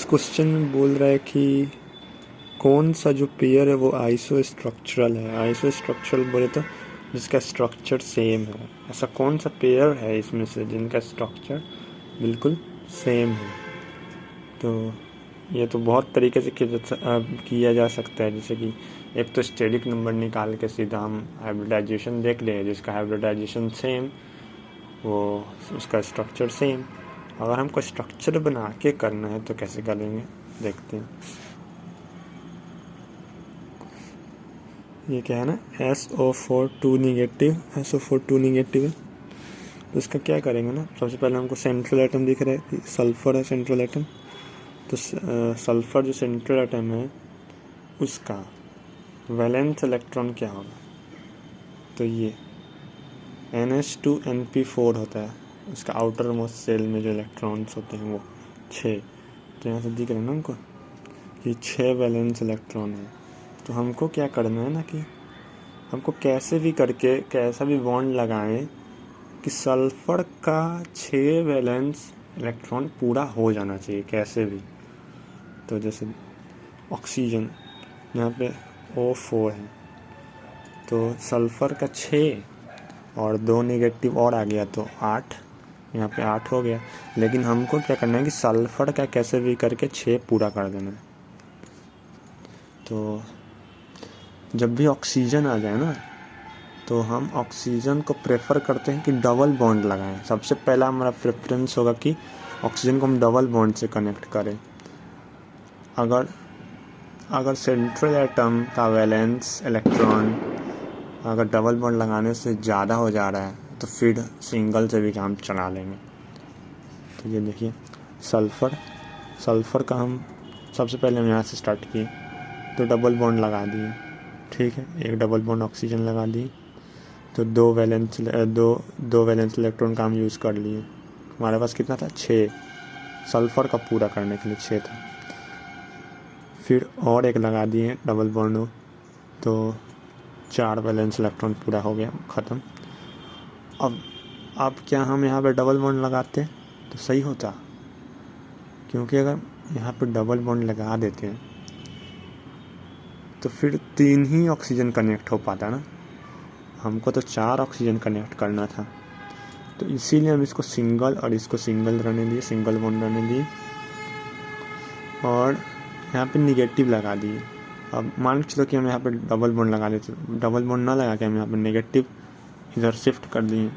इस क्वेश्चन में बोल रहा है कि कौन सा जो पेयर है वो आइसो स्ट्रक्चरल है। आइसो स्ट्रक्चरल बोले तो जिसका स्ट्रक्चर सेम है। ऐसा कौन सा पेयर है इसमें से जिनका स्ट्रक्चर बिल्कुल सेम है। तो ये तो बहुत तरीके से किया जा सकता है। जैसे कि एक तो स्टेरिक नंबर निकाल के सीधा हम हाइब्रिडाइजेशन देख लें, जिसका हाइब्रिडाइजेशन सेम वो उसका स्ट्रक्चर सेम। अगर हमको स्ट्रक्चर बना के करना है तो कैसे करेंगे देखते हैं। ये क्या है ना, SO4 2 निगेटिव, SO4 2 निगेटिव है। तो इसका क्या करेंगे ना, सबसे पहले हमको सेंट्रल एटम दिख रहा है कि सल्फर है सेंट्रल एटम। तो सल्फर जो सेंट्रल एटम है उसका वैलेंस इलेक्ट्रॉन क्या होगा, तो ये NH2Np4 होता है। उसका आउटर मोस्ट सेल में जो इलेक्ट्रॉन्स होते हैं वो 6। तो यहाँ से दिख रहा है ना हमको कि 6 वैलेंस इलेक्ट्रॉन है। तो हमको क्या करना है ना कि हमको कैसे भी करके कैसा भी बॉन्ड लगाएं कि सल्फर का 6 वैलेंस इलेक्ट्रॉन पूरा हो जाना चाहिए कैसे भी। तो जैसे ऑक्सीजन यहाँ पे O4 है, तो सल्फर का 6 और 2 नेगेटिव और आ गया तो 8, यहाँ पे 8 हो गया। लेकिन हमको क्या करना है कि सल्फर का कैसे भी करके 6 पूरा कर देना है। तो जब भी ऑक्सीजन आ जाए ना तो हम ऑक्सीजन को प्रेफर करते हैं कि डबल बॉन्ड लगाएं। सबसे पहला हमारा प्रेफरेंस होगा कि ऑक्सीजन को हम डबल बॉन्ड से कनेक्ट करें। अगर सेंट्रल एटम का वैलेंस इलेक्ट्रॉन अगर डबल बॉन्ड लगाने से ज़्यादा हो जा रहा है तो फिर सिंगल से भी काम चला लेंगे। तो ये देखिए सल्फ़र का हम सबसे पहले हम यहाँ से स्टार्ट किए तो डबल बॉन्ड लगा दिए, ठीक है। एक डबल बॉन्ड ऑक्सीजन लगा दी तो दो वैलेंस इलेक्ट्रॉन का हम यूज़ कर लिए। हमारे पास कितना था, 6। सल्फ़र का पूरा करने के लिए 6 था। फिर और एक लगा दिए डबल बॉन्ड तो 4 वैलेंस इलेक्ट्रॉन पूरा हो गया, ख़त्म। अब क्या हम यहाँ पे डबल बॉन्ड लगाते तो सही होता, क्योंकि अगर यहाँ पे डबल बॉन्ड लगा देते हैं तो फिर 3 ही ऑक्सीजन कनेक्ट हो पाता ना। हमको तो 4 ऑक्सीजन कनेक्ट करना था। तो इसीलिए हम इसको सिंगल और इसको सिंगल रहने दिए, सिंगल बॉन्ड रहने दिए और यहाँ पे निगेटिव लगा दिए। अब मान के चलो कि हम यहाँ पे डबल बॉन्ड लगा देते, डबल बॉन्ड ना लगा के हम यहाँ पे नेगेटिव इधर शिफ्ट कर दिए,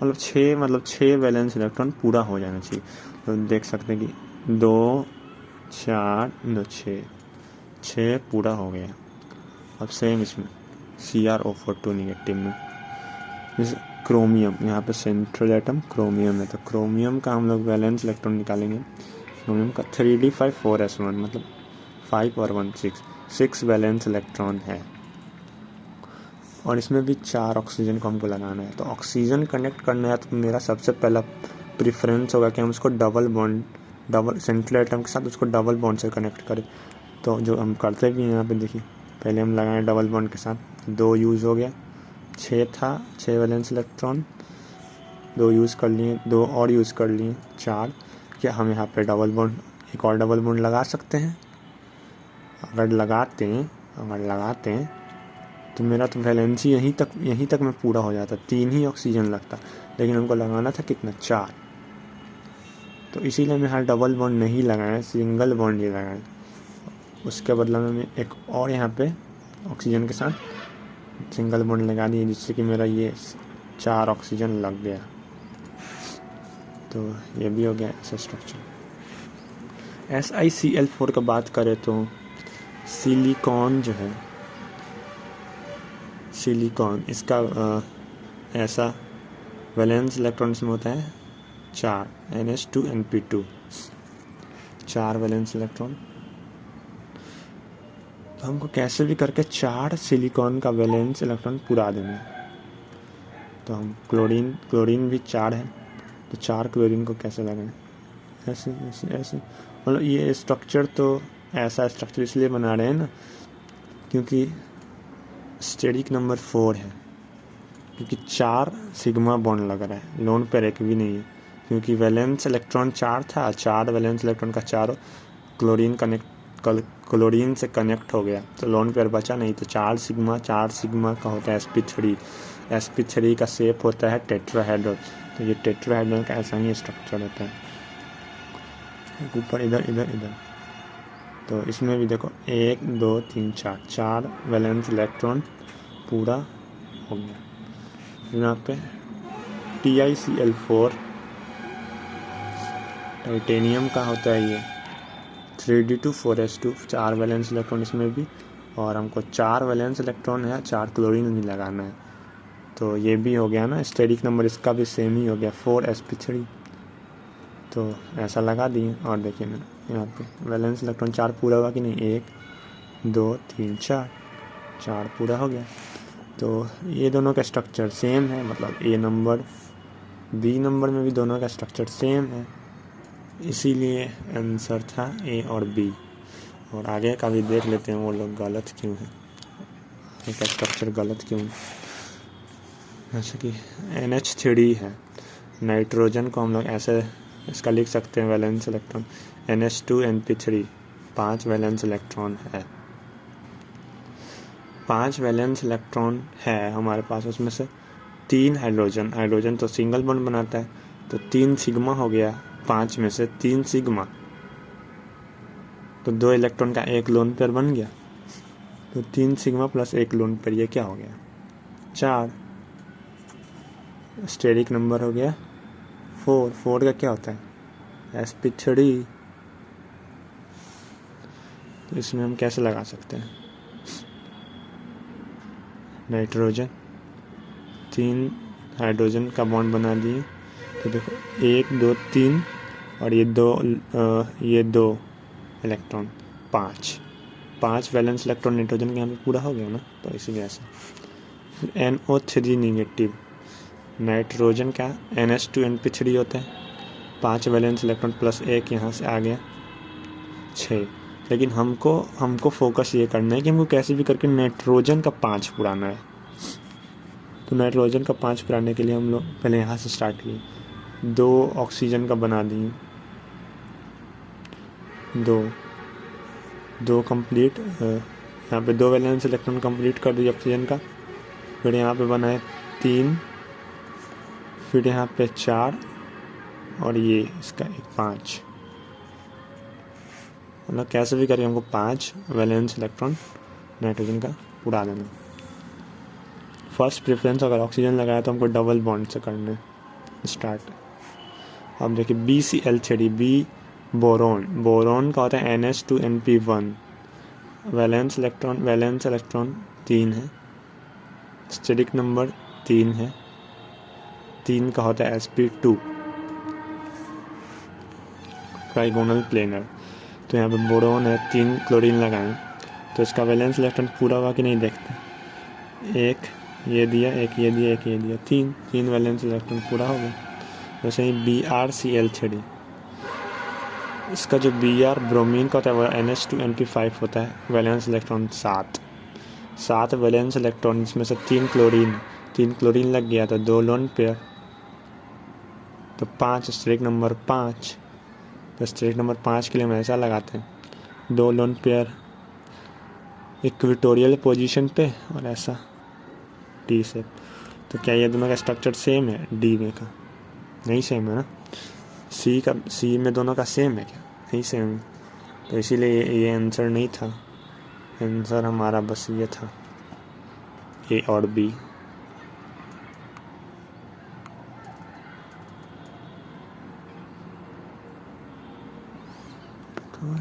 मतलब 6 वैलेंस इलेक्ट्रॉन पूरा हो जाना चाहिए। तो देख सकते हैं कि 2 4 2 6 पूरा हो गया। अब सेम इसमें CrO4 2 निगेटिव में जैसे क्रोमियम, यहाँ पे सेंट्रल एटम क्रोमियम है तो क्रोमियम का हम लोग वैलेंस इलेक्ट्रॉन निकालेंगे। क्रोमियम का 3d5 4s1 मतलब 5 और 1 6 वैलेंस इलेक्ट्रॉन है और इसमें भी 4 ऑक्सीजन को हमको लगाना है। तो ऑक्सीजन कनेक्ट करना है तो मेरा सबसे पहला प्रेफरेंस होगा कि हम उसको डबल सेंट्रल एटम के साथ उसको डबल बॉन्ड से कनेक्ट करें। तो जो हम करते भी हैं यहाँ पे देखिए, पहले हम लगाए डबल बॉन्ड के साथ, 2 यूज़ हो गया, 6 था 6 वैलेंस इलेक्ट्रॉन, 2 यूज़ कर लिए, 2 और यूज़ कर लिए 4। क्या हम यहाँ पे डबल बॉन्ड एक और डबल बॉन्ड लगा सकते हैं? अगर लगाते हैं तो मेरा तो वैलेंसी यहीं तक में पूरा हो जाता, 3 ही ऑक्सीजन लगता, लेकिन हमको लगाना था कितना, 4। तो इसीलिए मैं यहाँ डबल बॉन्ड नहीं लगाया, सिंगल बॉन्ड ही लगाया। उसके बदले में मैं एक और यहाँ पे ऑक्सीजन के साथ सिंगल बॉन्ड लगा दिए जिससे कि मेरा ये 4 ऑक्सीजन लग गया। तो ये भी हो गया ऐसा स्ट्रक्चर। SiCl4 का बात करें तो सिलिकॉन जो है, सिलिकॉन इसका ऐसा वैलेंस इलेक्ट्रॉन इसमें होता है 4 NH2Np2 4 वैलेंस इलेक्ट्रॉन। तो हमको कैसे भी करके 4 सिलिकॉन का वैलेंस इलेक्ट्रॉन पूरा देना है। तो हम क्लोरीन भी 4 है तो 4 क्लोरीन को कैसे लगाएं, ऐसे मतलब ये स्ट्रक्चर तो ऐसा स्ट्रक्चर इसलिए बना रहे हैं ना क्योंकि स्टेरिक नंबर 4 है, क्योंकि 4 सिग्मा बॉन्ड लग रहा है, लोन पेयर एक भी नहीं है, क्योंकि वैलेंस इलेक्ट्रॉन 4 था, 4 वैलेंस इलेक्ट्रॉन का 4 क्लोरीन से कनेक्ट हो गया तो लोन पेयर बचा नहीं, तो 4 सिग्मा का होता है sp3 का शेप होता है टेट्राहेड्रल। तो ये टेट्राहेड्रल का ऐसा ही स्ट्रक्चर होता है, ऊपर इधर। तो इसमें भी देखो 1 2 3 4 वैलेंस इलेक्ट्रॉन पूरा हो गया। यहाँ पे TiCl4 टाइटेनियम का होता है ये 3d2 4s2, 4 वैलेंस इलेक्ट्रॉन इसमें भी, और हमको 4 वैलेंस इलेक्ट्रॉन है, 4 क्लोरीन भी लगाना है। तो ये भी हो गया ना, स्टेरिक नंबर इसका भी सेम ही हो गया 4sp3। तो ऐसा लगा दिए और देखिए ना यहाँ पे वैलेंस इलेक्ट्रॉन 4 पूरा हुआ कि नहीं, 1 2 3 4 पूरा हो गया। तो ये दोनों का स्ट्रक्चर सेम है, मतलब A नंबर B नंबर में भी दोनों का स्ट्रक्चर सेम है, इसीलिए आंसर था A और B। और आगे का भी देख लेते हैं वो लोग गलत क्यों है, इसका स्ट्रक्चर गलत क्यों है। जैसे कि NH3 है, नाइट्रोजन को हम लोग ऐसे इसका लिख सकते हैं valence electron NH2Np3, 5 valence electron है, 5 वैलेंस इलेक्ट्रॉन है हमारे पास, उसमें से 3 हाइड्रोजन तो सिंगल बॉन्ड बनाता है, तो 3 सिग्मा हो गया, 5 में से 3 सिग्मा, तो 2 इलेक्ट्रॉन का एक लोन पेयर बन गया। तो 3 सिग्मा प्लस 1 लोन पेयर, ये क्या हो गया 4। स्टेरिक नंबर हो गया 4 का क्या होता है sp3। तो इसमें हम कैसे लगा सकते हैं, नाइट्रोजन 3 हाइड्रोजन का बॉन्ड बना दिए, तो देखो 1 2 3 और ये दो इलेक्ट्रॉन 5 वैलेंस इलेक्ट्रॉन नाइट्रोजन के यहाँ पे पूरा हो गया ना, तो इसीलिए ऐसा। फिर NO3 निगेटिव, नाइट्रोजन का NH2Np3 होता है, 5 वैलेंस इलेक्ट्रॉन प्लस 1 यहाँ से आ गया 6। लेकिन हमको फोकस ये करना है कि हमको कैसे भी करके नाइट्रोजन का 5 पुराना है। तो नाइट्रोजन का 5 पुराने के लिए हम लोग पहले यहाँ से स्टार्ट किए, 2 ऑक्सीजन का बना दिए, 2 कंप्लीट, यहाँ पे 2 वैलेंस इलेक्ट्रॉन कंप्लीट कर दिए ऑक्सीजन का। फिर यहाँ पे बनाए 3, फिर यहाँ पे 4 और ये इसका 5, मतलब कैसे भी करके हमको 5 वैलेंस इलेक्ट्रॉन नाइट्रोजन का उड़ा देना। फर्स्ट प्रेफरेंस अगर ऑक्सीजन लगाया तो हमको डबल बॉन्ड से करना स्टार्ट। अब देखिए BCl3, B बोरोन का होता है NH2Np1, वैलेंस इलेक्ट्रॉन 3 है, स्टेरिक नंबर 3 है, 3 का होता है sp2, ट्राइगोनल प्लेनर। तो यहाँ पे बोरोन है, 3 क्लोरीन लगाएं तो इसका वैलेंस इलेक्ट्रॉन पूरा हुआ कि नहीं देखते, एक ये दिया, एक ये दिया, एक ये दिया, 3 वैलेंस इलेक्ट्रॉन पूरा हो गया। वैसे ही BrCl3, इसका जो Br ब्रोमीन का होता है वो NH2Np5 होता है, वैलेंस इलेक्ट्रॉन 7 वैलेंस इलेक्ट्रॉन, इसमें से 3 क्लोरीन लग गया तो 2 लोन पेयर, तो 5 स्टेरिक नंबर 5। तो स्टेरिक नंबर 5 के लिए हम ऐसा लगाते हैं, 2 लोन पेयर इक्वेटोरियल पोजीशन पे और ऐसा T शेप। तो क्या ये दोनों का स्ट्रक्चर सेम है D में का? नहीं सेम है ना, C में दोनों का सेम है क्या? नहीं सेम है, तो इसीलिए ये आंसर नहीं था, आंसर हमारा बस ये था A और B। तो